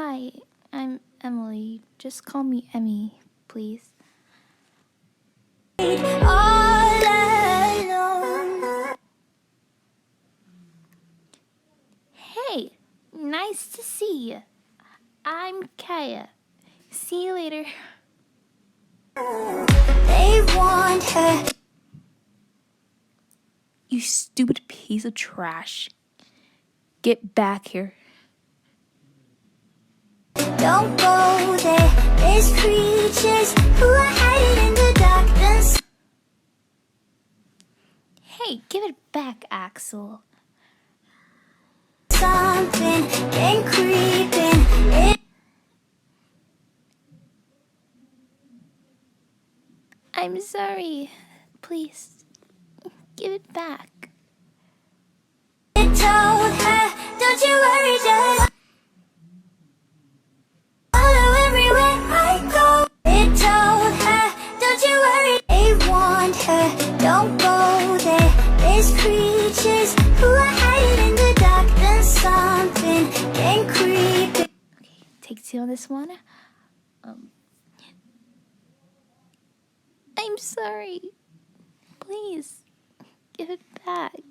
Hi, I'm Emily. Just call me Emmy, please. All alone. Hey, nice to see you. I'm Kaya. See you later. They want her. You stupid piece of trash. Get back here. Don't go there. There's creatures who are hiding in the darkness. Hey, give it back, Axel. Something been creeping in. I'm sorry. Please, give it back. I told her, don't you worry, just follow everywhere I go. It told her, don't you worry. They want her, don't go there. There's creatures who are hiding in the dark. Then something been creeping. Okay, take two on this one. I'm sorry. Please, give it back.